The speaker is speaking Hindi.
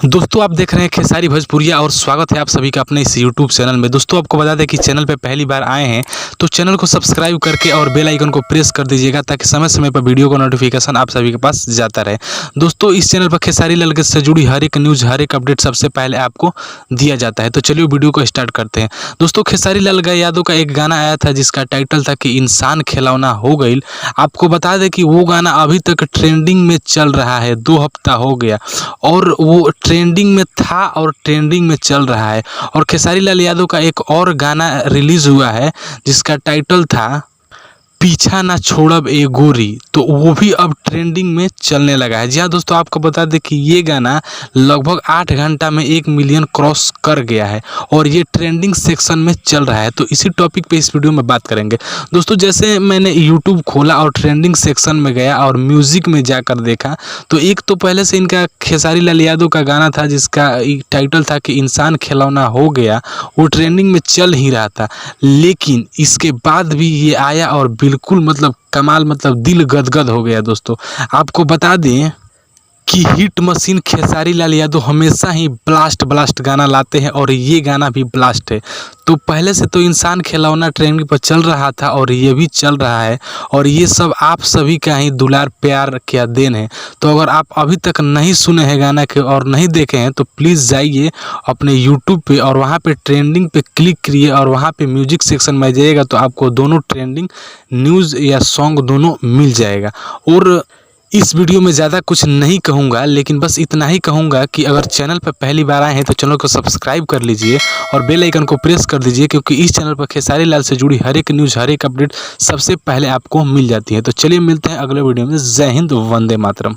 दोस्तों आप देख रहे हैं खेसारी भोजपुरिया और स्वागत है आप सभी का अपने इस यूट्यूब चैनल में। दोस्तों आपको बता दें कि चैनल पे पहली बार आए हैं तो चैनल को सब्सक्राइब करके और बेल आइकन को प्रेस कर दीजिएगा ताकि समय समय पर वीडियो का नोटिफिकेशन आप सभी के पास जाता रहे। दोस्तों इस चैनल पर खेसारी लाल से जुड़ी हर एक न्यूज़ हर एक अपडेट सबसे पहले आपको दिया जाता है। तो चलिए वीडियो को स्टार्ट करते हैं। दोस्तों खेसारी लाल यादव का एक गाना आया था जिसका टाइटल था कि इंसान खिलौना हो गई। आपको बता दें कि वो गाना अभी तक ट्रेंडिंग में चल रहा है, 2 हफ्ता हो गया और वो ट्रेंडिंग में था और ट्रेंडिंग में चल रहा है। और खेसारी लाल यादव का एक और गाना रिलीज हुआ है जिसका टाइटल था पीछा ना छोड़ब ए गोरी, तो वो भी अब ट्रेंडिंग में चलने लगा है। जी हाँ दोस्तों, आपको बता दें कि ये गाना लगभग 8 घंटा में 1 मिलियन क्रॉस कर गया है और ये ट्रेंडिंग सेक्शन में चल रहा है। तो इसी टॉपिक पे इस वीडियो में बात करेंगे। दोस्तों जैसे मैंने यूट्यूब खोला और ट्रेंडिंग सेक्शन में गया और म्यूज़िक में जाकर देखा तो एक तो पहले से इनका खेसारी लाल यादव का गाना था जिसका टाइटल था कि इंसान खिलौना हो गया, वो ट्रेंडिंग में चल ही रहा था। लेकिन इसके बाद भी ये आया और बिल्कुल मतलब कमाल, मतलब दिल गदगद हो गया। दोस्तों आपको बता दें कि हिट मशीन खेसारी लाल यादव हमेशा ही ब्लास्ट गाना लाते हैं और ये गाना भी ब्लास्ट है। तो पहले से तो इंसान खिलौना ट्रेंड पर चल रहा था और ये भी चल रहा है और ये सब आप सभी का ही दुलार प्यार क्या देन है। तो अगर आप अभी तक नहीं सुने हैं गाना के और नहीं देखे हैं तो प्लीज़ जाइए अपने यूट्यूब पे और वहाँ पे ट्रेंडिंग पे क्लिक करिए और वहाँ पे म्यूजिक सेक्शन में जाइएगा तो आपको दोनों ट्रेंडिंग न्यूज़ या सॉन्ग दोनों मिल जाएगा। और इस वीडियो में ज़्यादा कुछ नहीं कहूँगा, लेकिन बस इतना ही कहूँगा कि अगर चैनल पर पहली बार आए हैं तो चैनल को सब्सक्राइब कर लीजिए और बेल आइकन को प्रेस कर दीजिए, क्योंकि इस चैनल पर खेसारी लाल से जुड़ी हर एक न्यूज़ हर एक अपडेट सबसे पहले आपको मिल जाती है। तो चलिए मिलते हैं अगले वीडियो में। जय हिंद, वंदे मातरम।